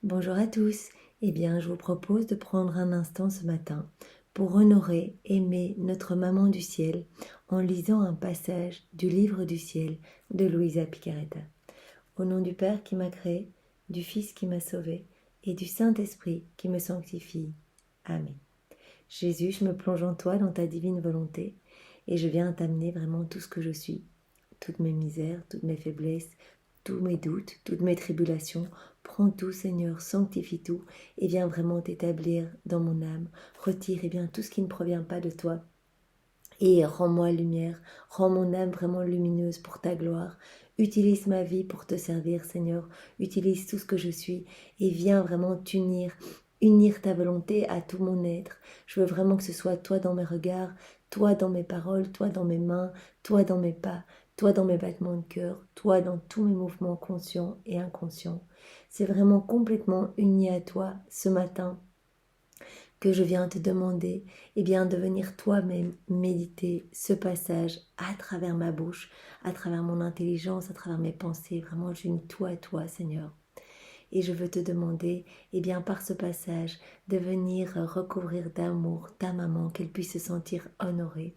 Bonjour à tous. Je vous propose de prendre un instant ce matin pour honorer, aimer notre maman du ciel en lisant un passage du livre du ciel de Luisa Picaretta. Au nom du Père qui m'a créé, du Fils qui m'a sauvé et du Saint-Esprit qui me sanctifie. Amen. Jésus, je me plonge en toi, dans ta divine volonté, et je viens t'amener vraiment tout ce que je suis, toutes mes misères, toutes mes faiblesses, tous mes doutes, toutes mes tribulations. Prends tout, Seigneur, sanctifie tout, et viens vraiment t'établir dans mon âme. Retire tout ce qui ne provient pas de toi, et rends-moi lumière, rends mon âme vraiment lumineuse pour ta gloire. Utilise ma vie pour te servir, Seigneur. Utilise tout ce que je suis et viens vraiment unir ta volonté à tout mon être. Je veux vraiment que ce soit toi dans mes regards, toi dans mes paroles, toi dans mes mains, toi dans mes pas, toi dans mes battements de cœur, toi dans tous mes mouvements conscients et inconscients. C'est vraiment complètement uni à toi ce matin que je viens te demander, de venir toi-même méditer ce passage à travers ma bouche, à travers mon intelligence, à travers mes pensées. Vraiment, j'unis tout à toi, Seigneur. Et je veux te demander, par ce passage, de venir recouvrir d'amour ta maman, qu'elle puisse se sentir honorée.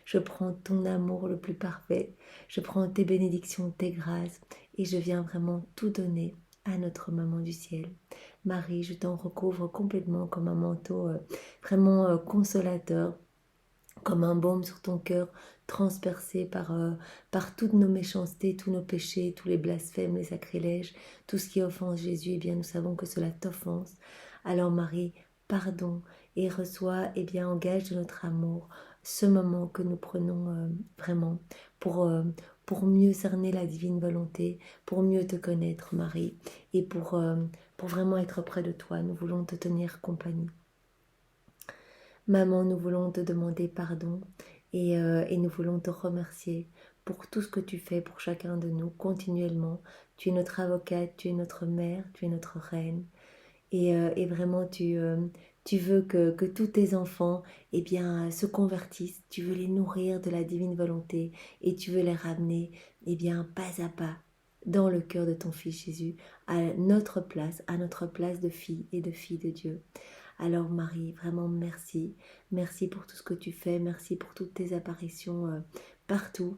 Je prends ton amour le plus parfait, je prends tes bénédictions, tes grâces, et je viens vraiment tout donner à notre maman du ciel. Marie, je t'en recouvre complètement comme un manteau vraiment consolateur, comme un baume sur ton cœur, transpercé par toutes nos méchancetés, tous nos péchés, tous les blasphèmes, les sacrilèges, tout ce qui offense Jésus. Nous savons que cela t'offense. Alors Marie, pardon et reçois en gage de notre amour ce moment que nous prenons vraiment pour mieux cerner la divine volonté, pour mieux te connaître, Marie, et pour vraiment être près de toi. Nous voulons te tenir compagnie. Maman, nous voulons te demander pardon et nous voulons te remercier pour tout ce que tu fais pour chacun de nous continuellement. Tu es notre avocate, tu es notre mère, tu es notre reine. Et vraiment, tu veux que tous tes enfants se convertissent. Tu veux les nourrir de la divine volonté et tu veux les ramener pas à pas dans le cœur de ton Fils Jésus, à notre place de filles et de filles de Dieu. Alors Marie, vraiment merci. Merci pour tout ce que tu fais. Merci pour toutes tes apparitions partout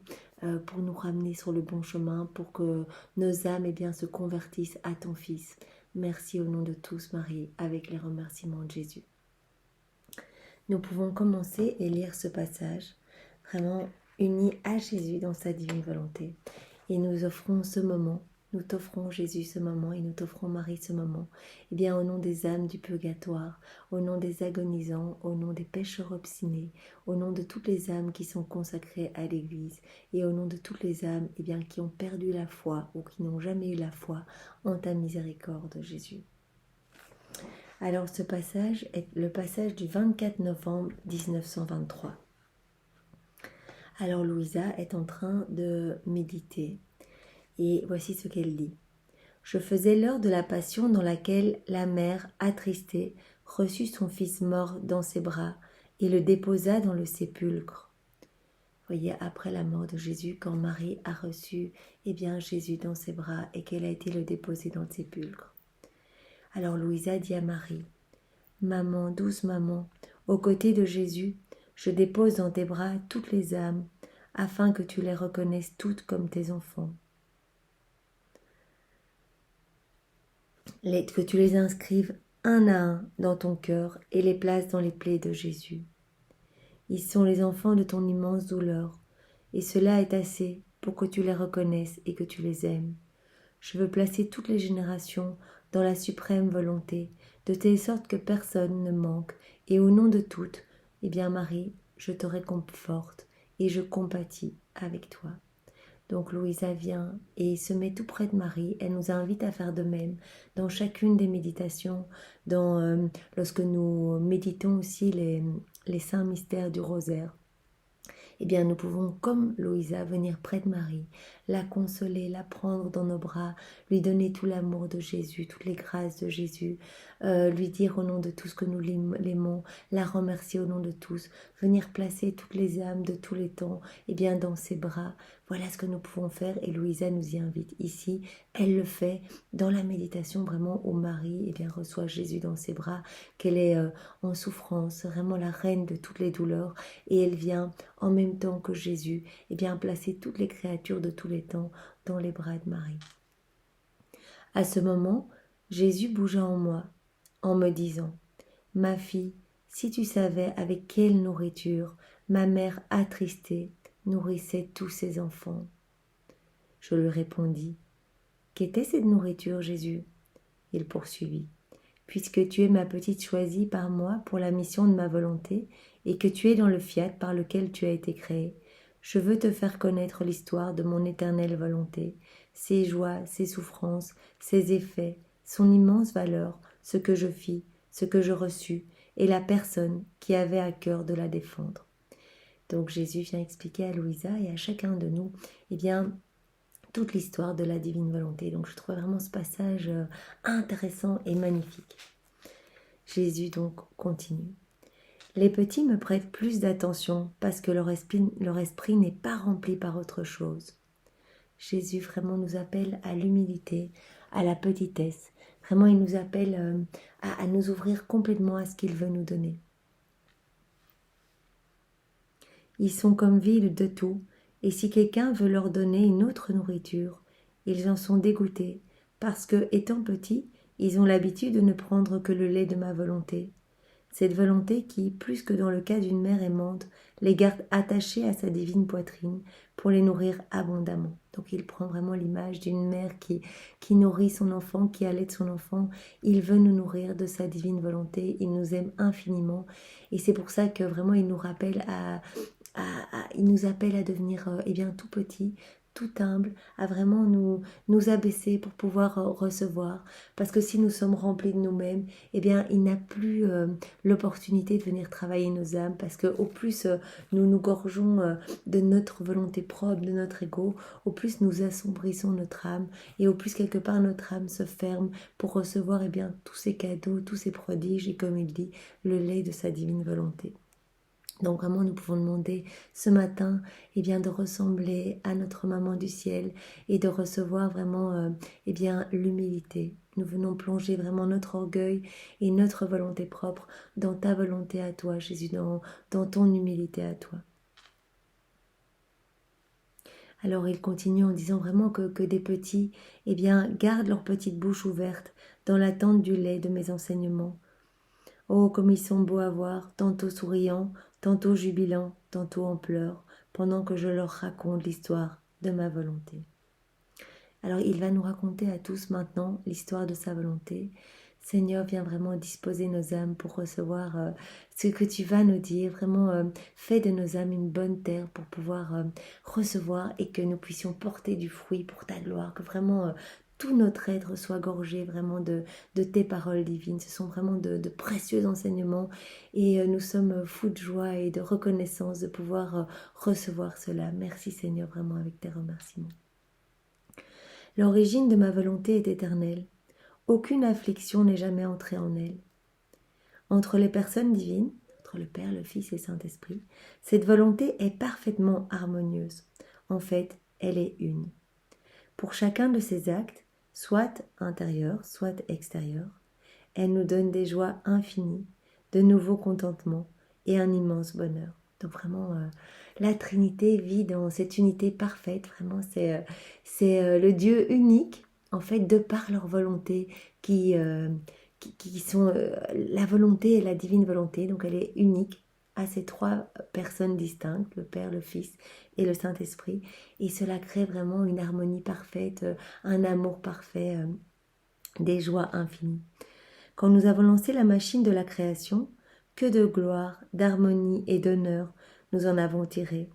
pour nous ramener sur le bon chemin, pour que nos âmes se convertissent à ton Fils. Merci au nom de tous, Marie, avec les remerciements de Jésus. Nous pouvons commencer et lire ce passage, vraiment uni à Jésus dans sa divine volonté. Et nous offrons ce moment, nous t'offrons Jésus ce moment et nous t'offrons Marie ce moment. Au nom des âmes du purgatoire, au nom des agonisants, au nom des pécheurs obstinés, au nom de toutes les âmes qui sont consacrées à l'Église et au nom de toutes les âmes qui ont perdu la foi ou qui n'ont jamais eu la foi en ta miséricorde, Jésus. Alors ce passage est le passage du 24 novembre 1923. Alors Louisa est en train de méditer et voici ce qu'elle dit. Je faisais l'heure de la passion dans laquelle la mère, attristée, reçut son fils mort dans ses bras et le déposa dans le sépulcre. Voyez, après la mort de Jésus, quand Marie a reçu Jésus dans ses bras et qu'elle a été le déposer dans le sépulcre. Alors Louisa dit à Marie, Maman, douce maman, aux côtés de Jésus, je dépose dans tes bras toutes les âmes, afin que tu les reconnaisses toutes comme tes enfants. Que tu les inscrives un à un dans ton cœur et les places dans les plaies de Jésus. Ils sont les enfants de ton immense douleur, et cela est assez pour que tu les reconnaisses et que tu les aimes. Je veux placer toutes les générations dans la suprême volonté, de telle sorte que personne ne manque, et au nom de toutes, Marie, je te réconforte et je compatis avec toi. Donc Louisa vient et se met tout près de Marie. Elle nous invite à faire de même dans chacune des méditations, lorsque nous méditons aussi les saints mystères du rosaire. Nous pouvons, comme Louisa, venir près de Marie, la consoler, la prendre dans nos bras, lui donner tout l'amour de Jésus, toutes les grâces de Jésus, lui dire au nom de tous que nous l'aimons, la remercier au nom de tous, venir placer toutes les âmes de tous les temps dans ses bras voilà ce que nous pouvons faire et Louisa nous y invite. Ici, elle le fait dans la méditation vraiment où Marie reçoit Jésus dans ses bras, qu'elle est en souffrance, vraiment la reine de toutes les douleurs et elle vient en même temps que Jésus placer toutes les créatures de tous les temps dans les bras de Marie. À ce moment, Jésus bougea en moi en me disant « Ma fille, si tu savais avec quelle nourriture ma mère attristée nourrissait tous ses enfants. » Je lui répondis « Qu'était cette nourriture, Jésus ?» Il poursuivit « Puisque tu es ma petite choisie par moi pour la mission de ma volonté et que tu es dans le fiat par lequel tu as été créée, je veux te faire connaître l'histoire de mon éternelle volonté, ses joies, ses souffrances, ses effets, son immense valeur, ce que je fis, ce que je reçus, et la personne qui avait à cœur de la défendre. » Donc Jésus vient expliquer à Louisa et à chacun de nous, toute l'histoire de la divine volonté. Donc je trouve vraiment ce passage intéressant et magnifique. Jésus donc continue. Les petits me prêtent plus d'attention parce que leur esprit n'est pas rempli par autre chose. Jésus vraiment nous appelle à l'humilité, à la petitesse. Vraiment, il nous appelle à nous ouvrir complètement à ce qu'il veut nous donner. Ils sont comme vides de tout, et si quelqu'un veut leur donner une autre nourriture, ils en sont dégoûtés, parce que, étant petits, ils ont l'habitude de ne prendre que le lait de ma volonté. Cette volonté qui, plus que dans le cas d'une mère aimante, les garde attachés à sa divine poitrine pour les nourrir abondamment. Donc il prend vraiment l'image d'une mère qui nourrit son enfant, qui allaite son enfant. Il veut nous nourrir de sa divine volonté, il nous aime infiniment. Et c'est pour ça que vraiment il nous rappelle il nous appelle à devenir tout petit, tout humble, à vraiment nous abaisser pour pouvoir recevoir. Parce que si nous sommes remplis de nous-mêmes, il n'a plus l'opportunité de venir travailler nos âmes. Parce que au plus nous nous gorgeons de notre volonté propre, de notre ego, au plus nous assombrissons notre âme. Et au plus quelque part notre âme se ferme pour recevoir tous ces cadeaux, tous ces prodiges. Et comme il dit, le lait de sa divine volonté. Donc vraiment, nous pouvons demander ce matin de ressembler à notre maman du ciel et de recevoir vraiment l'humilité. Nous venons plonger vraiment notre orgueil et notre volonté propre dans ta volonté à toi, Jésus, dans ton humilité à toi. Alors il continue en disant vraiment que des petits gardent leur petite bouche ouverte dans l'attente du lait de mes enseignements. Oh, comme ils sont beaux à voir, tantôt souriants, tantôt jubilants, tantôt en pleurs, pendant que je leur raconte l'histoire de ma volonté. Alors il va nous raconter à tous maintenant l'histoire de sa volonté. Seigneur, viens vraiment disposer nos âmes pour recevoir ce que tu vas nous dire. Vraiment, fais de nos âmes une bonne terre pour pouvoir recevoir et que nous puissions porter du fruit pour ta gloire. Que vraiment tout notre être soit gorgé vraiment de tes paroles divines. Ce sont vraiment de précieux enseignements et nous sommes fous de joie et de reconnaissance de pouvoir recevoir cela. Merci Seigneur, vraiment avec tes remerciements. L'origine de ma volonté est éternelle. Aucune affliction n'est jamais entrée en elle. Entre les personnes divines, entre le Père, le Fils et le Saint-Esprit, cette volonté est parfaitement harmonieuse. En fait, elle est une. Pour chacun de ces actes, soit intérieurs, soit extérieurs, elle nous donne des joies infinies, de nouveaux contentements et un immense bonheur. Donc vraiment, la Trinité vit dans cette unité parfaite. Vraiment, c'est le Dieu unique, en fait, de par leur volonté, qui sont la volonté et la divine volonté. Donc elle est unique à ces trois personnes distinctes, le Père, le Fils et le Saint-Esprit. Et cela crée vraiment une harmonie parfaite, un amour parfait, des joies infinies. Quand nous avons lancé la machine de la création, que de gloire, d'harmonie et d'honneur nous en avons tiré.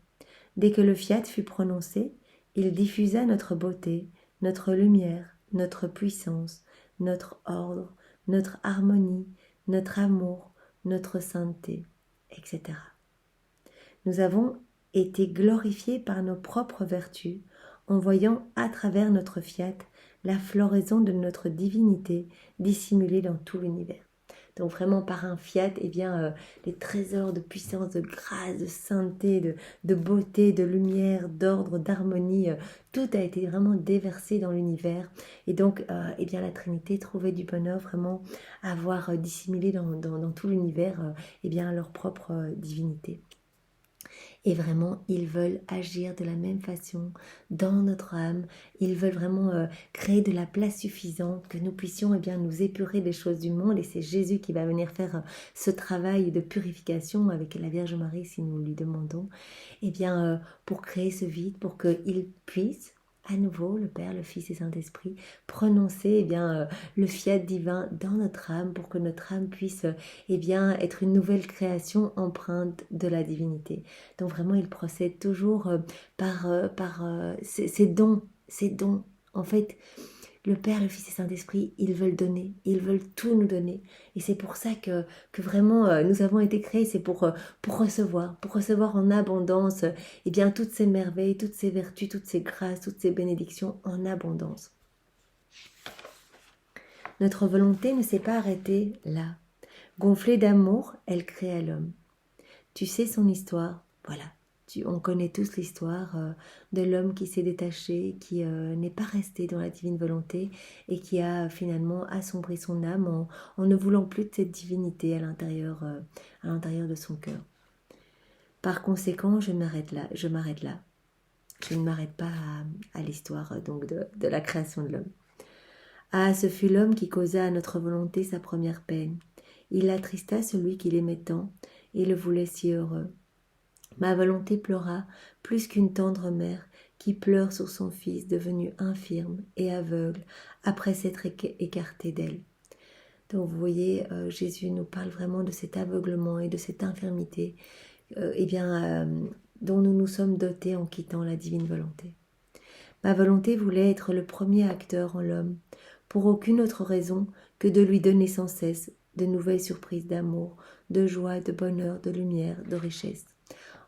Dès que le fiat fut prononcé, il diffusa notre beauté, notre lumière, notre puissance, notre ordre, notre harmonie, notre amour, notre sainteté, etc. Nous avons été glorifiés par nos propres vertus en voyant à travers notre fiat la floraison de notre divinité dissimulée dans tout l'univers. Donc vraiment par un fiat, eh bien, les trésors de puissance, de grâce, de sainteté, de beauté, de lumière, d'ordre, d'harmonie, tout a été vraiment déversé dans l'univers. Et donc, eh bien, la Trinité trouvait du bonheur vraiment à avoir dissimulé dans tout l'univers eh bien, leur propre divinité. Et vraiment, ils veulent agir de la même façon dans notre âme. Ils veulent vraiment créer de la place suffisante, que nous puissions eh bien, nous épurer des choses du monde. Et c'est Jésus qui va venir faire ce travail de purification avec la Vierge Marie, si nous lui demandons, eh bien, pour créer ce vide, pour qu'il puisse à nouveau, le Père, le Fils et Saint-Esprit, prononcer eh bien, le fiat divin dans notre âme pour que notre âme puisse eh bien, être une nouvelle création empreinte de la divinité. Donc vraiment, il procède toujours par ces dons, ces dons. En fait, le Père, le Fils et Saint-Esprit, ils veulent donner, ils veulent tout nous donner. Et c'est pour ça que vraiment nous avons été créés, c'est pour recevoir en abondance eh bien, toutes ces merveilles, toutes ces vertus, toutes ces grâces, toutes ces bénédictions en abondance. Notre volonté ne s'est pas arrêtée là. Gonflée d'amour, elle créa l'homme. Tu sais son histoire, voilà. On connaît tous l'histoire de l'homme qui s'est détaché, qui n'est pas resté dans la divine volonté et qui a finalement assombri son âme en ne voulant plus de cette divinité à l'intérieur de son cœur. Par conséquent, je m'arrête là. Je ne m'arrête pas à l'histoire donc de la création de l'homme. Ah, ce fut l'homme qui causa à notre volonté sa première peine. Il attrista celui qui l'aimait tant et le voulait si heureux. Ma volonté pleura plus qu'une tendre mère qui pleure sur son fils devenu infirme et aveugle après s'être écarté d'elle. Donc vous voyez, Jésus nous parle vraiment de cet aveuglement et de cette infirmité dont nous nous sommes dotés en quittant la divine volonté. Ma volonté voulait être le premier acteur en l'homme, pour aucune autre raison que de lui donner sans cesse de nouvelles surprises d'amour, de joie, de bonheur, de lumière, de richesse.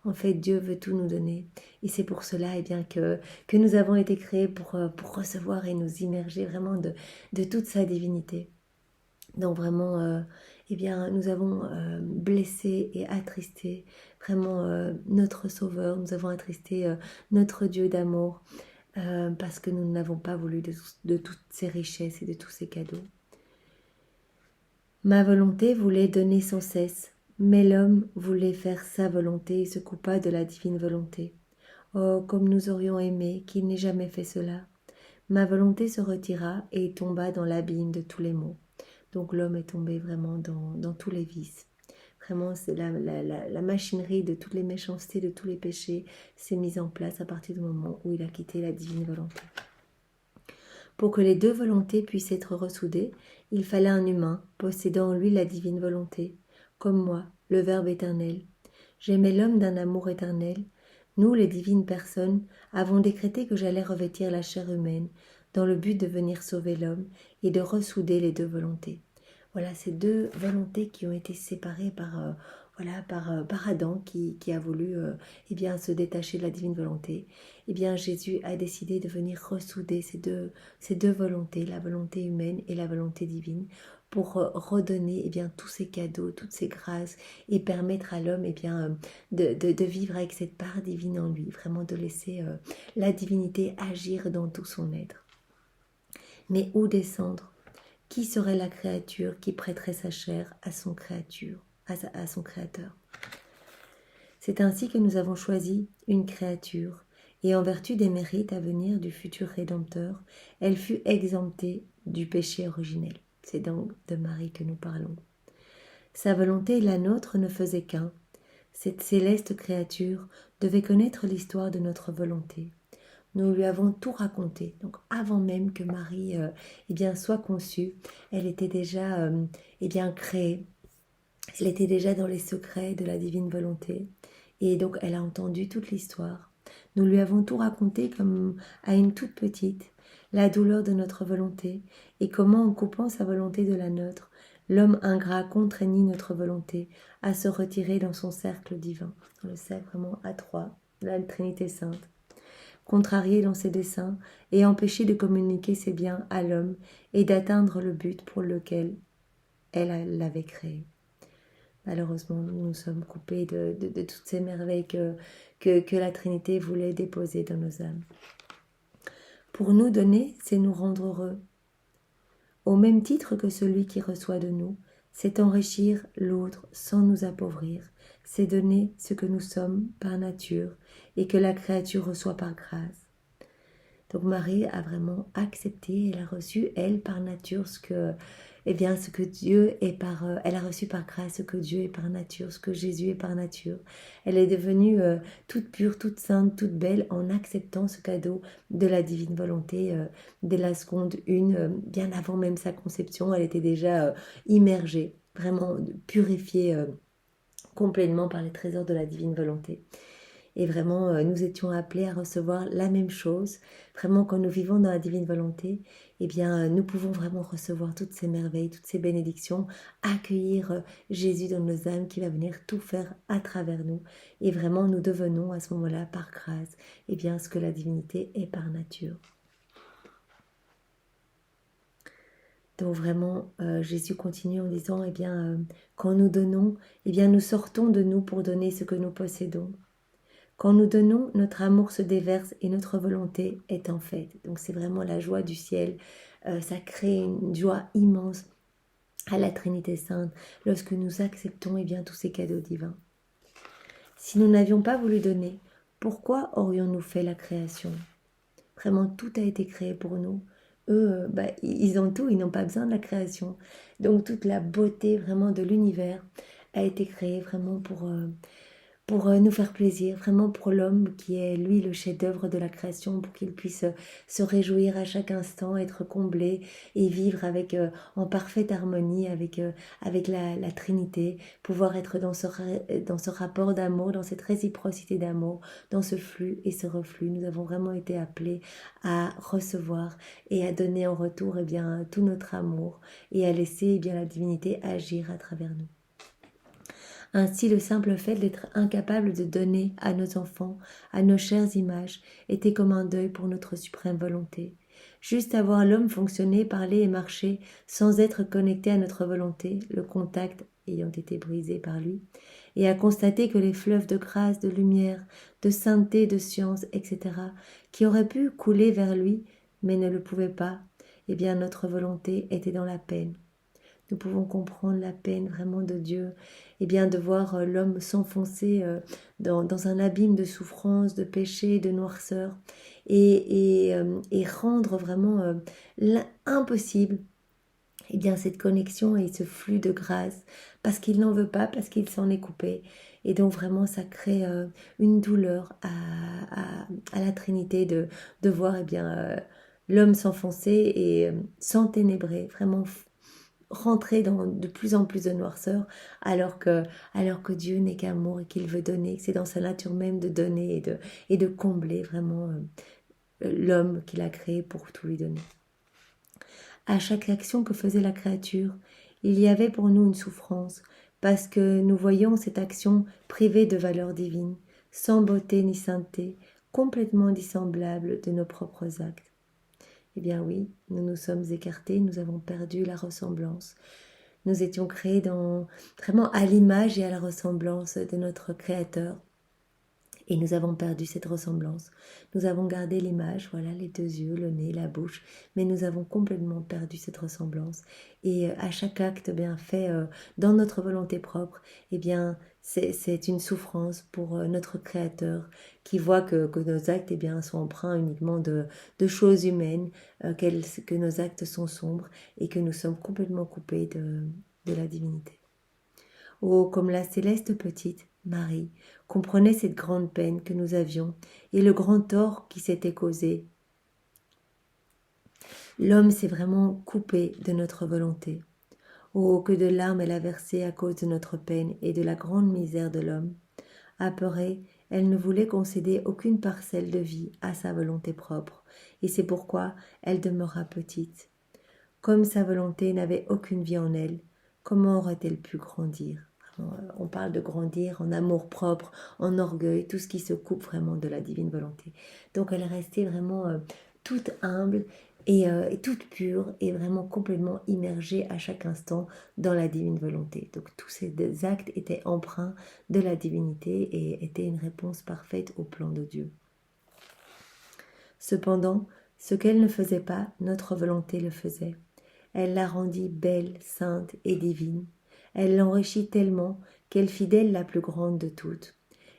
En fait, Dieu veut tout nous donner. Et c'est pour cela eh bien, que nous avons été créés pour recevoir et nous immerger vraiment de toute sa divinité. Donc vraiment, eh bien, nous avons blessé et attristé vraiment notre Sauveur. Nous avons attristé notre Dieu d'amour parce que nous n'avons pas voulu de toutes ces richesses et de tous ces cadeaux. Ma volonté voulait donner sans cesse, mais l'homme voulait faire sa volonté et se coupa de la divine volonté. Oh, comme nous aurions aimé qu'il n'ait jamais fait cela. Ma volonté se retira et tomba dans l'abîme de tous les maux. Donc l'homme est tombé vraiment dans tous les vices. Vraiment, c'est la machinerie de toutes les méchancetés, de tous les péchés s'est mise en place à partir du moment où il a quitté la divine volonté. Pour que les deux volontés puissent être ressoudées, il fallait un humain possédant en lui la divine volonté, comme moi, le Verbe éternel. J'aimais l'homme d'un amour éternel. Nous, les divines personnes, avons décrété que j'allais revêtir la chair humaine, dans le but de venir sauver l'homme et de ressouder les deux volontés. Voilà, ces deux volontés qui ont été séparées par Adam qui a voulu eh bien, se détacher de la divine volonté. Eh bien, Jésus a décidé de venir ressouder ces deux volontés, la volonté humaine et la volonté divine, pour redonner eh bien, tous ces cadeaux, toutes ces grâces et permettre à l'homme eh bien, de vivre avec cette part divine en lui, vraiment de laisser la divinité agir dans tout son être. Mais où descendre ? Qui serait la créature qui prêterait sa chair à son créateur ? C'est ainsi que nous avons choisi une créature, et en vertu des mérites à venir du futur Rédempteur, elle fut exemptée du péché originel. C'est donc de Marie que nous parlons. Sa volonté et la nôtre ne faisaient qu'un. Cette céleste créature devait connaître l'histoire de notre volonté. Nous lui avons tout raconté. Donc avant même que Marie soit conçue, elle était déjà créée. Elle était déjà dans les secrets de la divine volonté. Et donc elle a entendu toute l'histoire. Nous lui avons tout raconté comme à une toute petite, la douleur de notre volonté et comment en coupant sa volonté de la nôtre, l'homme ingrat contraignit notre volonté à se retirer dans son cercle divin, dans le cercle vraiment à trois, la Trinité Sainte. Contrarié dans ses desseins et empêché de communiquer ses biens à l'homme et d'atteindre le but pour lequel elle l'avait créé. Malheureusement, nous sommes coupés de toutes ces merveilles que la Trinité voulait déposer dans nos âmes. Pour nous donner, c'est nous rendre heureux. Au même titre que celui qui reçoit de nous, c'est enrichir l'autre sans nous appauvrir, c'est donner ce que nous sommes par nature et que la créature reçoit par grâce. Donc Marie a vraiment accepté, elle a reçu, elle, par nature, ce que Dieu est par... elle a reçu par grâce ce que Dieu est par nature, ce que Jésus est par nature. Elle est devenue toute pure, toute sainte, toute belle en acceptant ce cadeau de la divine volonté dès la seconde une, bien avant même sa conception. Elle était déjà immergée, vraiment purifiée complètement par les trésors de la divine volonté. Et vraiment, nous étions appelés à recevoir la même chose. Vraiment, quand nous vivons dans la divine volonté, eh bien, nous pouvons vraiment recevoir toutes ces merveilles, toutes ces bénédictions, accueillir Jésus dans nos âmes qui va venir tout faire à travers nous. Et vraiment, nous devenons à ce moment-là, par grâce, eh bien, ce que la divinité est par nature. Donc vraiment, Jésus continue en disant, eh bien, quand nous donnons, eh bien, nous sortons de nous pour donner ce que nous possédons. Quand nous donnons, notre amour se déverse et notre volonté est en fait. Donc c'est vraiment la joie du ciel. Ça crée une joie immense à la Trinité Sainte lorsque nous acceptons eh bien, tous ces cadeaux divins. Si nous n'avions pas voulu donner, pourquoi aurions-nous fait la création? Vraiment, tout a été créé pour nous. Eux, ils ont tout, ils n'ont pas besoin de la création. Donc toute la beauté vraiment de l'univers a été créée vraiment pour nous faire plaisir, vraiment pour l'homme qui est lui le chef-d'œuvre de la création, pour qu'il puisse se réjouir à chaque instant, être comblé et vivre avec en parfaite harmonie avec la Trinité, pouvoir être dans ce rapport d'amour, dans cette réciprocité d'amour, dans ce flux et ce reflux. Nous avons vraiment été appelés à recevoir et à donner en retour eh bien tout notre amour et à laisser eh bien la divinité agir à travers nous. Ainsi, le simple fait d'être incapable de donner à nos enfants, à nos chères images, était comme un deuil pour notre suprême volonté. Juste à voir l'homme fonctionner, parler et marcher sans être connecté à notre volonté, le contact ayant été brisé par lui, et à constater que les fleuves de grâce, de lumière, de sainteté, de science, etc., qui auraient pu couler vers lui, mais ne le pouvaient pas, eh bien notre volonté était dans la peine. Nous pouvons comprendre la peine vraiment de Dieu, et bien de voir l'homme s'enfoncer dans un abîme de souffrance, de péché, de noirceur, et rendre vraiment impossible eh bien, cette connexion et ce flux de grâce, parce qu'il n'en veut pas, parce qu'il s'en est coupé. Et donc vraiment, ça crée une douleur à la Trinité de voir eh bien, l'homme s'enfoncer et s'enténébrer, vraiment rentrer dans de plus en plus de noirceur, alors que Dieu n'est qu'amour et qu'il veut donner, que c'est dans sa nature même de donner et de combler vraiment l'homme qu'il a créé pour tout lui donner. À chaque action que faisait la créature, il y avait pour nous une souffrance, parce que nous voyons cette action privée de valeur divine, sans beauté ni sainteté, complètement dissemblable de nos propres actes. Eh bien oui, nous nous sommes écartés, nous avons perdu la ressemblance. Nous étions créés vraiment à l'image et à la ressemblance de notre Créateur. Et nous avons perdu cette ressemblance. Nous avons gardé l'image, voilà, les deux yeux, le nez, la bouche, mais nous avons complètement perdu cette ressemblance. Et à chaque acte bien fait dans notre volonté propre, eh bien, c'est une souffrance pour notre Créateur qui voit que nos actes eh bien, sont empreints uniquement de choses humaines, que nos actes sont sombres et que nous sommes complètement coupés de la divinité. Oh, comme la céleste petite Marie comprenait cette grande peine que nous avions et le grand tort qui s'était causé. L'homme s'est vraiment coupé de notre volonté. Oh, que de larmes elle a versé à cause de notre peine et de la grande misère de l'homme. Apeurée, elle ne voulait concéder aucune parcelle de vie à sa volonté propre, et c'est pourquoi elle demeura petite. Comme sa volonté n'avait aucune vie en elle, comment aurait-elle pu grandir? On parle de grandir en amour propre, en orgueil, tout ce qui se coupe vraiment de la divine volonté. Donc elle est restée vraiment toute humble et toute pure et vraiment complètement immergée à chaque instant dans la divine volonté. Donc tous ces actes étaient empreints de la divinité et étaient une réponse parfaite au plan de Dieu. Cependant, ce qu'elle ne faisait pas, notre volonté le faisait. Elle la rendit belle, sainte et divine. Elle l'enrichit tellement qu'elle fit d'elle la plus grande de toutes.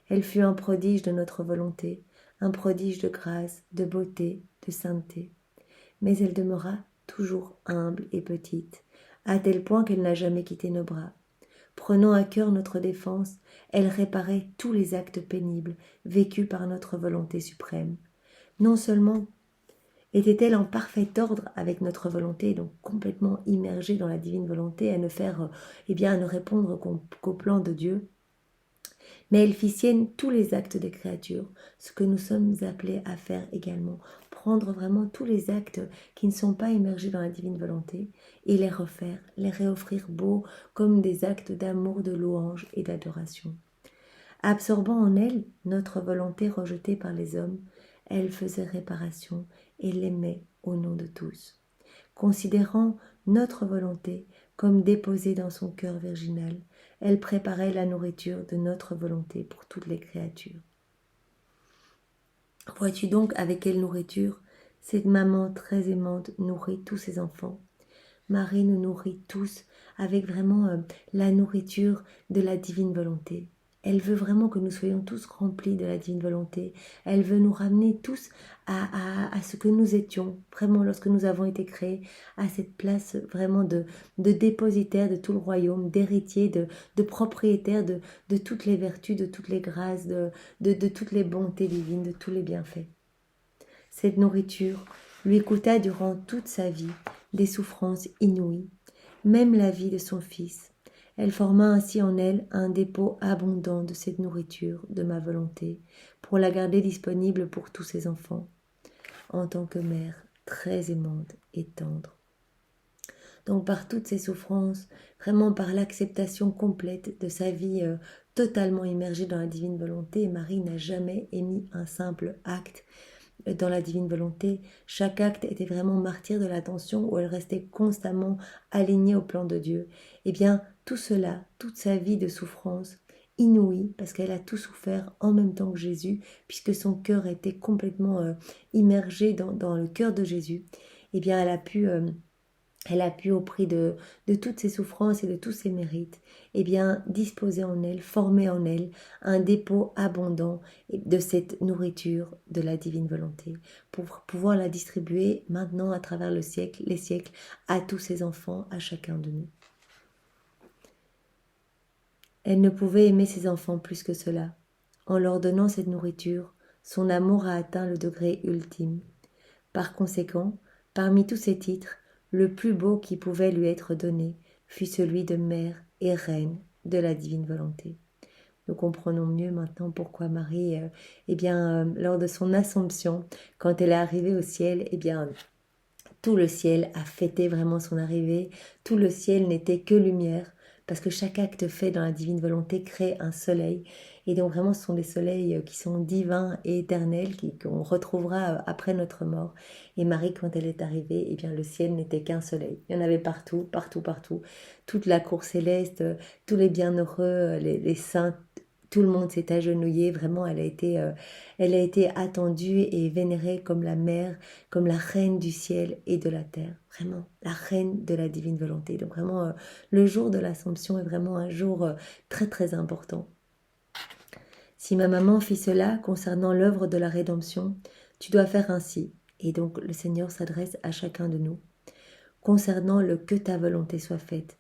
Elle fut un prodige de notre volonté, un prodige de grâce, de beauté, de sainteté. Mais elle demeura toujours humble et petite, à tel point qu'elle n'a jamais quitté nos bras. Prenant à cœur notre défense, elle réparait tous les actes pénibles vécus par notre volonté suprême. Non seulement était-elle en parfait ordre avec notre volonté, donc complètement immergée dans la divine volonté, à ne faire, à ne répondre qu'au plan de Dieu, mais elle fit sienne tous les actes des créatures, ce que nous sommes appelés à faire également, prendre vraiment tous les actes qui ne sont pas immergés dans la divine volonté et les refaire, les réoffrir beaux comme des actes d'amour, de louange et d'adoration. Absorbant en elle notre volonté rejetée par les hommes, elle faisait réparation et l'aimait au nom de tous. Considérant notre volonté comme déposée dans son cœur virginal, elle préparait la nourriture de notre volonté pour toutes les créatures. Vois-tu donc avec quelle nourriture cette maman très aimante nourrit tous ses enfants? Marie nous nourrit tous avec vraiment la nourriture de la divine volonté. Elle veut vraiment que nous soyons tous remplis de la divine volonté. Elle veut nous ramener tous à ce que nous étions, vraiment lorsque nous avons été créés, à cette place vraiment de dépositaire de tout le royaume, d'héritier, de propriétaire de toutes les vertus, de toutes les grâces, de toutes les bontés divines, de tous les bienfaits. Cette nourriture lui coûta durant toute sa vie des souffrances inouïes, même la vie de son fils. Elle forma ainsi en elle un dépôt abondant de cette nourriture de ma volonté, pour la garder disponible pour tous ses enfants, en tant que mère très aimante et tendre. Donc par toutes ces souffrances, vraiment par l'acceptation complète de sa vie totalement immergée dans la divine volonté, Marie n'a jamais émis un simple acte dans la divine volonté. Chaque acte était vraiment martyr de l'attention où elle restait constamment alignée au plan de Dieu. Eh bien, tout cela, toute sa vie de souffrance inouïe, parce qu'elle a tout souffert en même temps que Jésus, puisque son cœur était complètement immergé dans le cœur de Jésus, eh bien, elle a pu, au prix de toutes ses souffrances et de tous ses mérites, disposer en elle, former en elle un dépôt abondant de cette nourriture de la divine volonté, pour pouvoir la distribuer maintenant à travers les siècles, à tous ses enfants, à chacun de nous. Elle ne pouvait aimer ses enfants plus que cela. En leur donnant cette nourriture, son amour a atteint le degré ultime. Par conséquent, parmi tous ces titres, le plus beau qui pouvait lui être donné fut celui de mère et reine de la divine volonté. Nous comprenons mieux maintenant pourquoi Marie, lors de son Assomption, quand elle est arrivée au ciel, tout le ciel a fêté vraiment son arrivée. Tout le ciel n'était que lumière, parce que chaque acte fait dans la divine volonté crée un soleil. Et donc vraiment, ce sont des soleils qui sont divins et éternels, qu'on retrouvera après notre mort. Et Marie, quand elle est arrivée, le ciel n'était qu'un soleil. Il y en avait partout, partout, partout. Toute la cour céleste, tous les bienheureux, les saints, tout le monde s'est agenouillé. Vraiment, elle a été attendue et vénérée comme la mère, comme la reine du ciel et de la terre. Vraiment, la reine de la divine volonté. Donc vraiment, le jour de l'Assomption est vraiment un jour très très important. Si ma maman fit cela concernant l'œuvre de la rédemption, tu dois faire ainsi. Et donc le Seigneur s'adresse à chacun de nous. Concernant le que ta volonté soit faite.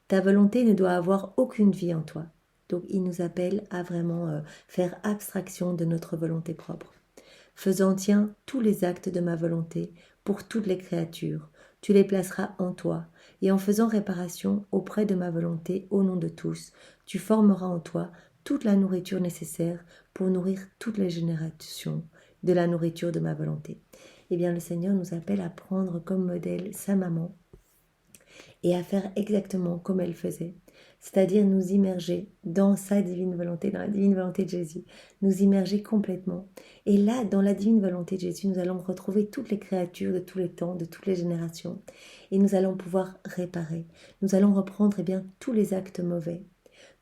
Ta volonté ne doit avoir aucune vie en toi. Donc il nous appelle à vraiment faire abstraction de notre volonté propre. Faisant tien tous les actes de ma volonté pour toutes les créatures, tu les placeras en toi, et en faisant réparation auprès de ma volonté au nom de tous, tu formeras en toi toute la nourriture nécessaire pour nourrir toutes les générations de la nourriture de ma volonté. Eh bien, le Seigneur nous appelle à prendre comme modèle sa maman et à faire exactement comme elle faisait. c'est-à-dire nous immerger dans sa divine volonté, dans la divine volonté de Jésus, nous immerger complètement. Et là, dans la divine volonté de Jésus, nous allons retrouver toutes les créatures de tous les temps, de toutes les générations, et nous allons pouvoir réparer. Nous allons reprendre bien tous les actes mauvais,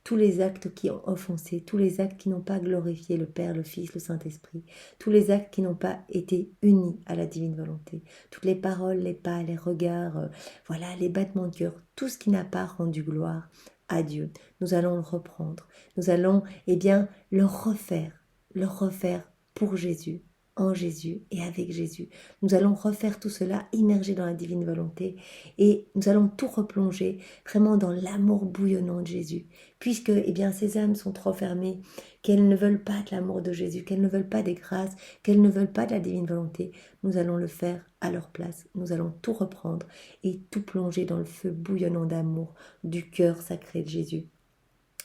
tous les actes qui ont offensé, tous les actes qui n'ont pas glorifié le Père, le Fils, le Saint-Esprit, tous les actes qui n'ont pas été unis à la divine volonté, toutes les paroles, les pas, les regards, voilà, les battements de cœur, tout ce qui n'a pas rendu gloire à Dieu. Nous allons le reprendre, nous allons, bien, le refaire pour Jésus, en Jésus et avec Jésus. Nous allons refaire tout cela immergé dans la divine volonté et nous allons tout replonger vraiment dans l'amour bouillonnant de Jésus. Puisque bien, ces âmes sont trop fermées, qu'elles ne veulent pas de l'amour de Jésus, qu'elles ne veulent pas des grâces, qu'elles ne veulent pas de la divine volonté, nous allons le faire à leur place. Nous allons tout reprendre et tout plonger dans le feu bouillonnant d'amour du cœur sacré de Jésus,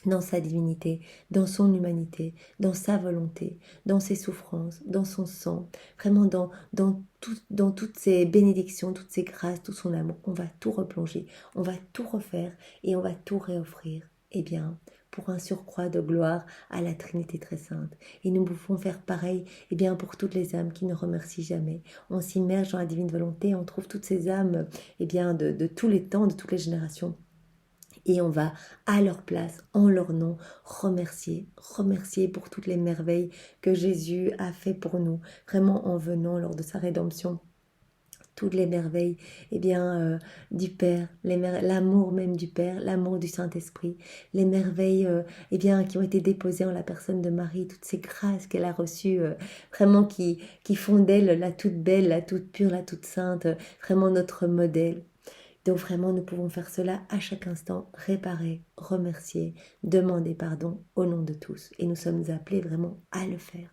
dans sa divinité, dans son humanité, dans sa volonté, dans ses souffrances, dans son sang, vraiment dans toutes ses bénédictions, toutes ses grâces, tout son amour. On va tout replonger, on va tout refaire et on va tout réoffrir. Bien, pour un surcroît de gloire à la Trinité très sainte. Et nous pouvons faire pareil bien, pour toutes les âmes qui ne remercient jamais. On s'immerge dans la divine volonté, on trouve toutes ces âmes bien, de tous les temps, de toutes les générations. Et on va à leur place, en leur nom, remercier pour toutes les merveilles que Jésus a fait pour nous, vraiment en venant lors de sa rédemption. Toutes les merveilles bien, du Père, l'amour même du Père, l'amour du Saint-Esprit, les merveilles bien, qui ont été déposées en la personne de Marie, toutes ces grâces qu'elle a reçues, vraiment qui font d'elle la toute belle, la toute pure, la toute sainte, vraiment notre modèle. Donc vraiment, nous pouvons faire cela à chaque instant, réparer, remercier, demander pardon au nom de tous. Et nous sommes appelés vraiment à le faire.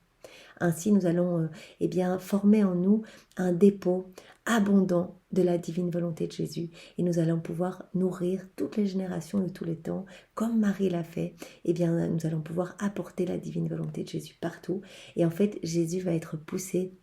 Ainsi, nous allons bien, former en nous un dépôt abondant de la divine volonté de Jésus. Et nous allons pouvoir nourrir toutes les générations de tous les temps, comme Marie l'a fait. Bien, nous allons pouvoir apporter la divine volonté de Jésus partout. Et en fait, Jésus va être poussé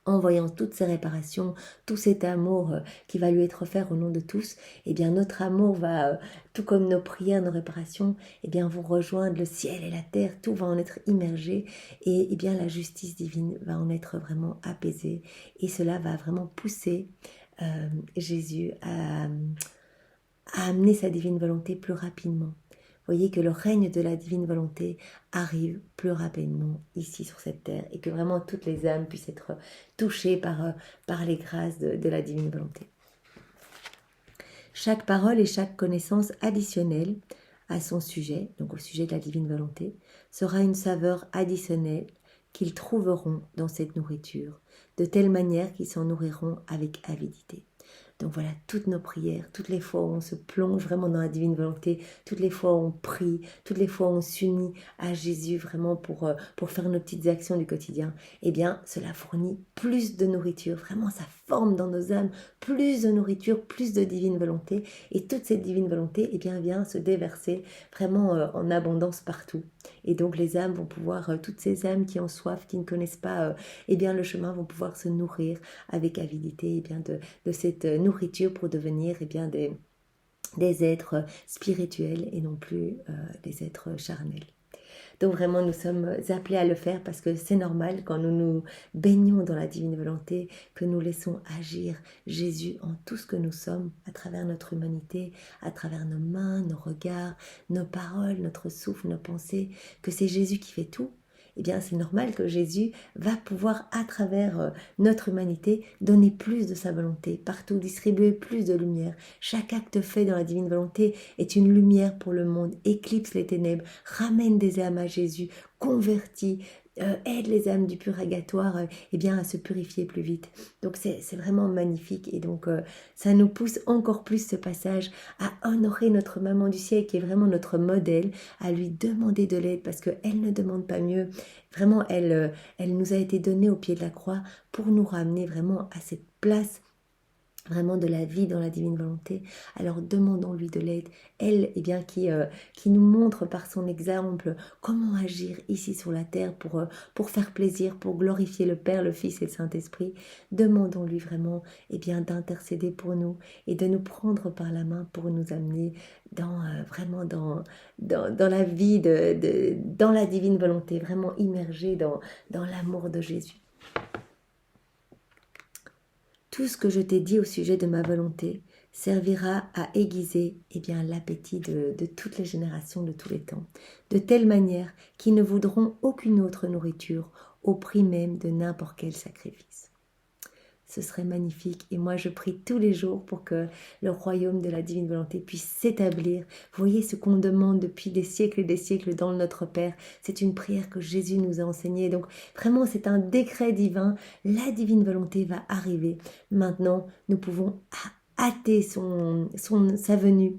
en voyant toutes ces réparations, tout cet amour qui va lui être offert au nom de tous, bien notre amour va, tout comme nos prières, nos réparations, bien vont rejoindre le ciel et la terre, tout va en être immergé et bien la justice divine va en être vraiment apaisée et cela va vraiment pousser Jésus à amener sa divine volonté plus rapidement. Voyez que le règne de la divine volonté arrive plus rapidement ici sur cette terre et que vraiment toutes les âmes puissent être touchées par les grâces de la divine volonté. Chaque parole et chaque connaissance additionnelle à son sujet, donc au sujet de la divine volonté, sera une saveur additionnelle qu'ils trouveront dans cette nourriture, de telle manière qu'ils s'en nourriront avec avidité. Donc voilà, toutes nos prières, toutes les fois où on se plonge vraiment dans la divine volonté, toutes les fois où on prie, toutes les fois où on s'unit à Jésus vraiment pour faire nos petites actions du quotidien, bien cela fournit plus de nourriture, vraiment ça forme dans nos âmes plus de nourriture, plus de divine volonté et toute cette divine volonté bien vient se déverser vraiment en abondance partout. Et donc les âmes vont pouvoir, toutes ces âmes qui ont soif, qui ne connaissent pas bien le chemin, vont pouvoir se nourrir avec avidité bien de cette nourriture pour devenir bien des êtres spirituels et non plus des êtres charnels. Donc vraiment, nous sommes appelés à le faire parce que c'est normal quand nous nous baignons dans la divine volonté que nous laissons agir Jésus en tout ce que nous sommes à travers notre humanité, à travers nos mains, nos regards, nos paroles, notre souffle, nos pensées, que c'est Jésus qui fait tout. Bien c'est normal que Jésus va pouvoir à travers notre humanité donner plus de sa volonté, partout distribuer plus de lumière. Chaque acte fait dans la divine volonté est une lumière pour le monde, éclipse les ténèbres, ramène des âmes à Jésus, convertit, aide les âmes du purgatoire bien à se purifier plus vite. Donc c'est vraiment magnifique et donc ça nous pousse encore plus ce passage à honorer notre maman du ciel qui est vraiment notre modèle, à lui demander de l'aide parce qu'elle ne demande pas mieux. Vraiment, elle nous a été donnée au pied de la croix pour nous ramener vraiment à cette place vraiment de la vie dans la divine volonté, alors demandons-lui de l'aide. Elle, qui nous montre par son exemple comment agir ici sur la terre pour faire plaisir, pour glorifier le Père, le Fils et le Saint-Esprit. Demandons-lui vraiment d'intercéder pour nous et de nous prendre par la main pour nous amener vraiment dans la vie, dans la divine volonté, vraiment immergé dans l'amour de Jésus. Tout ce que je t'ai dit au sujet de ma volonté servira à aiguiser l'appétit de toutes les générations de tous les temps, de telle manière qu'ils ne voudront aucune autre nourriture au prix même de n'importe quel sacrifice. Ce serait magnifique et moi je prie tous les jours pour que le royaume de la divine volonté puisse s'établir. Vous voyez ce qu'on demande depuis des siècles et des siècles dans le Notre Père, c'est une prière que Jésus nous a enseignée. Donc vraiment c'est un décret divin, la divine volonté va arriver. Maintenant nous pouvons hâter sa venue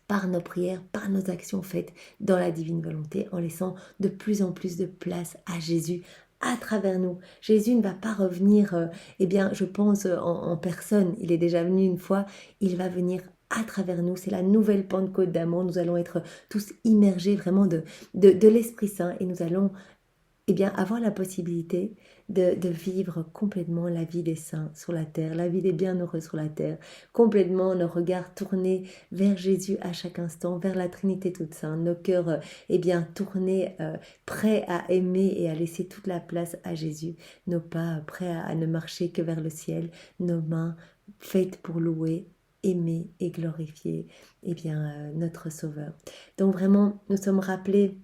par nos prières, par nos actions faites dans la divine volonté, en laissant de plus en plus de place à Jésus à travers nous. Jésus ne va pas revenir, je pense, en personne. Il est déjà venu une fois, il va venir à travers nous. C'est la nouvelle Pentecôte d'amour. Nous allons être tous immergés vraiment de l'Esprit Saint et nous allons avoir la possibilité de vivre complètement la vie des saints sur la terre, la vie des bienheureux sur la terre, complètement nos regards tournés vers Jésus à chaque instant, vers la Trinité toute sainte, nos cœurs tournés, prêts à aimer et à laisser toute la place à Jésus, nos pas prêts à ne marcher que vers le ciel, nos mains faites pour louer, aimer et glorifier notre Sauveur. Donc vraiment, nous sommes rappelés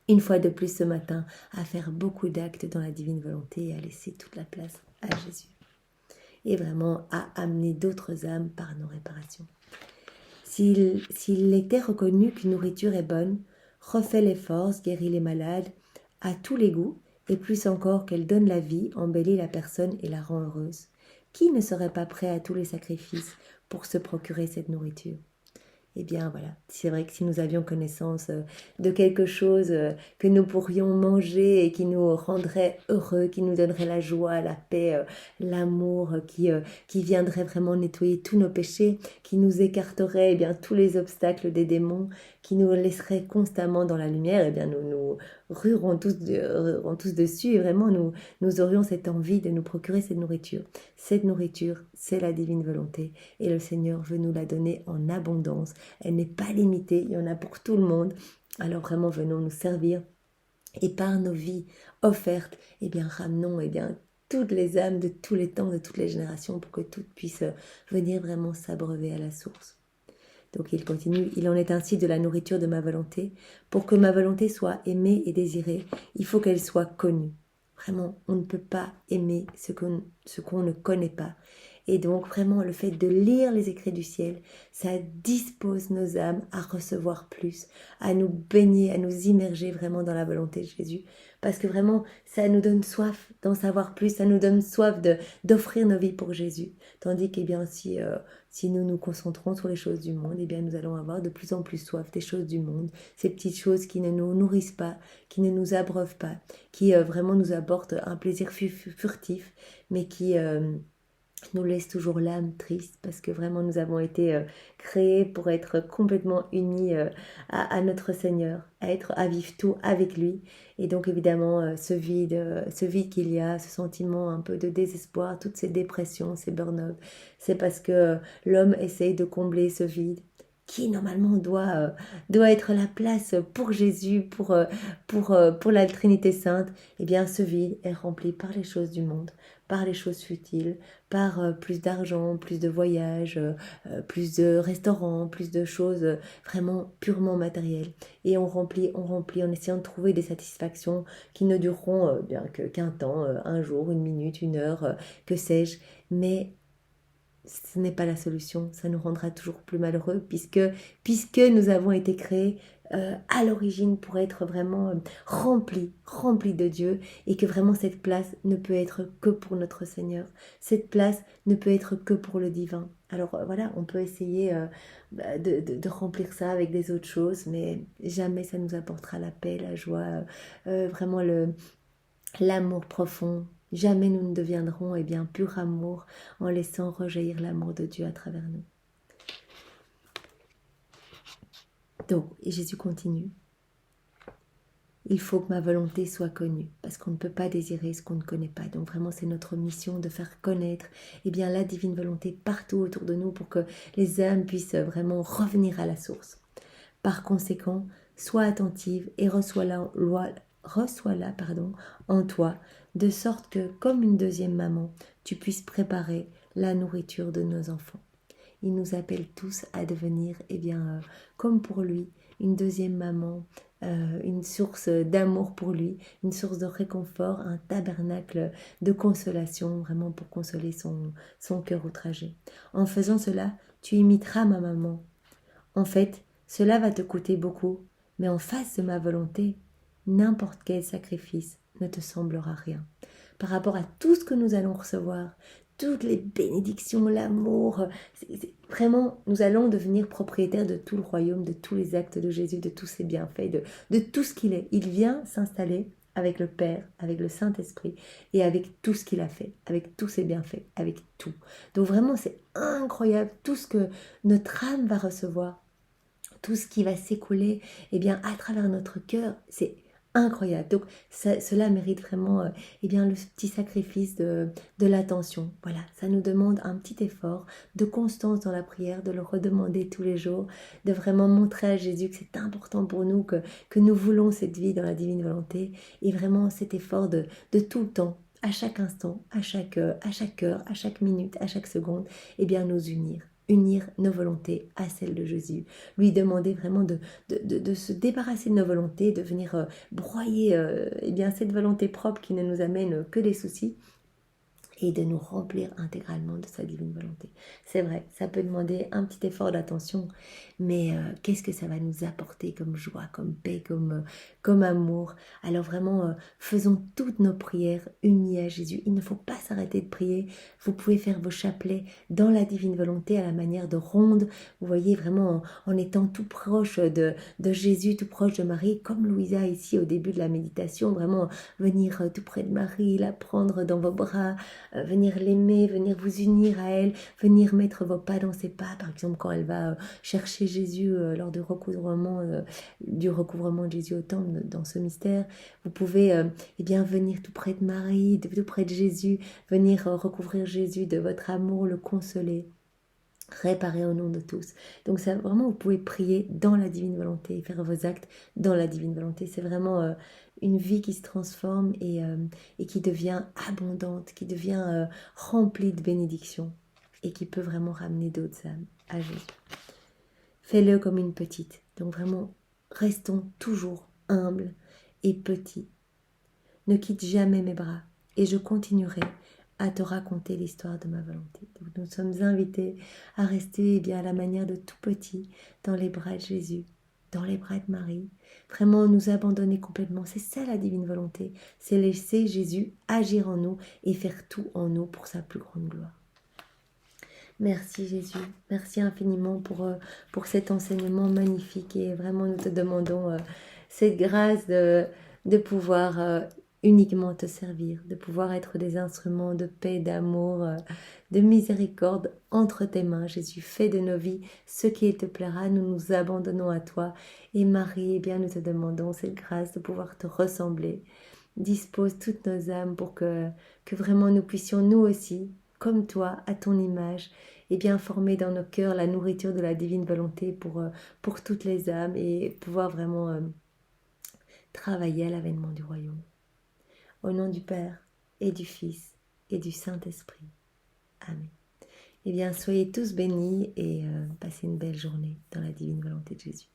une fois de plus ce matin, à faire beaucoup d'actes dans la divine volonté et à laisser toute la place à Jésus. Et vraiment à amener d'autres âmes par nos réparations. S'il était reconnu qu'une nourriture est bonne, refait les forces, guérit les malades, a tous les goûts, et plus encore qu'elle donne la vie, embellit la personne et la rend heureuse, qui ne serait pas prêt à tous les sacrifices pour se procurer cette nourriture ? Voilà, c'est vrai que si nous avions connaissance de quelque chose que nous pourrions manger et qui nous rendrait heureux, qui nous donnerait la joie, la paix, l'amour, qui viendrait vraiment nettoyer tous nos péchés, qui nous écarterait tous les obstacles des démons, qui nous laisserait constamment dans la lumière, nous ruerons tous dessus et vraiment nous aurions cette envie de nous procurer cette nourriture. Cette nourriture, c'est la divine volonté et le Seigneur veut nous la donner en abondance. Elle n'est pas limitée, il y en a pour tout le monde. Alors vraiment, venons nous servir et par nos vies offertes, ramenons toutes les âmes de tous les temps, de toutes les générations pour que toutes puissent venir vraiment s'abreuver à la source. Donc il continue, il en est ainsi de la nourriture de ma volonté. Pour que ma volonté soit aimée et désirée, il faut qu'elle soit connue. Vraiment, on ne peut pas aimer ce qu'on ne connaît pas. Et donc vraiment le fait de lire les écrits du ciel, ça dispose nos âmes à recevoir plus, à nous baigner, à nous immerger vraiment dans la volonté de Jésus. Parce que vraiment, ça nous donne soif d'en savoir plus, ça nous donne soif d'offrir nos vies pour Jésus. Tandis que si nous nous concentrons sur les choses du monde, nous allons avoir de plus en plus soif des choses du monde, ces petites choses qui ne nous nourrissent pas, qui ne nous abreuvent pas, qui vraiment nous apportent un plaisir furtif, mais qui nous laisse toujours l'âme triste parce que vraiment nous avons été créés pour être complètement unis à notre Seigneur, à vivre tout avec lui. Et donc évidemment ce vide qu'il y a, ce sentiment un peu de désespoir, toutes ces dépressions, ces burn-out, c'est parce que l'homme essaye de combler ce vide qui normalement doit être la place pour Jésus, pour la Trinité Sainte. Ce vide est rempli par les choses du monde, par les choses futiles, par plus d'argent, plus de voyages, plus de restaurants, plus de choses vraiment purement matérielles. Et on remplit en essayant de trouver des satisfactions qui ne dureront qu'un temps, un jour, une minute, une heure, que sais-je. Mais ce n'est pas la solution, ça nous rendra toujours plus malheureux puisque nous avons été créés à l'origine pour être vraiment remplis de Dieu et que vraiment cette place ne peut être que pour notre Seigneur. Cette place ne peut être que pour le divin. Alors voilà, on peut essayer de remplir ça avec des autres choses, mais jamais ça nous apportera la paix, la joie, vraiment l'amour profond Jamais nous ne deviendrons pur amour en laissant rejaillir l'amour de Dieu à travers nous. Donc, et Jésus continue. Il faut que ma volonté soit connue, parce qu'on ne peut pas désirer ce qu'on ne connaît pas. Donc vraiment, c'est notre mission de faire connaître la divine volonté partout autour de nous pour que les âmes puissent vraiment revenir à la source. Par conséquent, sois attentive et reçois-la en toi, de sorte que, comme une deuxième maman, tu puisses préparer la nourriture de nos enfants. Il nous appelle tous à devenir, comme pour lui, une deuxième maman, une source d'amour pour lui, une source de réconfort, un tabernacle de consolation, vraiment pour consoler son cœur outragé. En faisant cela, tu imiteras ma maman. En fait, cela va te coûter beaucoup, mais en face de ma volonté, n'importe quel sacrifice ne te semblera rien. Par rapport à tout ce que nous allons recevoir, toutes les bénédictions, l'amour, vraiment, nous allons devenir propriétaires de tout le royaume, de tous les actes de Jésus, de tous ses bienfaits, de tout ce qu'il est. Il vient s'installer avec le Père, avec le Saint-Esprit et avec tout ce qu'il a fait, avec tous ses bienfaits, avec tout. Donc vraiment, c'est incroyable tout ce que notre âme va recevoir, tout ce qui va s'écouler à travers notre cœur, c'est incroyable. Donc cela mérite vraiment le petit sacrifice de l'attention. Voilà, ça nous demande un petit effort de constance dans la prière, de le redemander tous les jours, de vraiment montrer à Jésus que c'est important pour nous, que nous voulons cette vie dans la divine volonté, et vraiment cet effort de tout le temps, à chaque instant, à chaque heure, à chaque minute, à chaque seconde, nous unir nos volontés à celles de Jésus, lui demander vraiment de se débarrasser de nos volontés, de venir broyer cette volonté propre qui ne nous amène que des soucis, et de nous remplir intégralement de sa divine volonté. C'est vrai, ça peut demander un petit effort d'attention, mais qu'est-ce que ça va nous apporter comme joie, comme paix, comme amour. Alors vraiment, faisons toutes nos prières unies à Jésus. Il ne faut pas s'arrêter de prier. Vous pouvez faire vos chapelets dans la divine volonté à la manière de ronde. Vous voyez, vraiment en étant tout proche de Jésus, tout proche de Marie, comme Louisa ici au début de la méditation, vraiment venir tout près de Marie, la prendre dans vos bras, venir l'aimer, venir vous unir à elle, venir mettre vos pas dans ses pas, par exemple quand elle va chercher Jésus lors du recouvrement de Jésus au temple dans ce mystère. Vous pouvez venir tout près de Marie, tout près de Jésus, venir recouvrir Jésus de votre amour, le consoler, réparer au nom de tous. Donc ça, vraiment, vous pouvez prier dans la divine volonté, faire vos actes dans la divine volonté. C'est vraiment une vie qui se transforme et qui devient abondante, qui devient remplie de bénédictions et qui peut vraiment ramener d'autres âmes à Jésus. Fais-le comme une petite. Donc vraiment, restons toujours humbles et petits. Ne quitte jamais mes bras et je continuerai à te raconter l'histoire de ma volonté. Donc nous sommes invités à rester à la manière de tout petit dans les bras de Jésus, dans les bras de Marie, vraiment nous abandonner complètement. C'est ça la divine volonté, c'est laisser Jésus agir en nous et faire tout en nous pour sa plus grande gloire. Merci Jésus, merci infiniment pour cet enseignement magnifique, et vraiment nous te demandons cette grâce de pouvoir uniquement te servir, de pouvoir être des instruments de paix, d'amour, de miséricorde entre tes mains. Jésus, fais de nos vies ce qui te plaira, nous nous abandonnons à toi. Et Marie, nous te demandons cette grâce de pouvoir te ressembler. Dispose toutes nos âmes pour que vraiment nous puissions nous aussi, comme toi, à ton image, former dans nos cœurs la nourriture de la divine volonté pour toutes les âmes, et pouvoir vraiment travailler à l'avènement du royaume. Au nom du Père et du Fils et du Saint-Esprit. Amen. Soyez tous bénis et passez une belle journée dans la divine volonté de Jésus.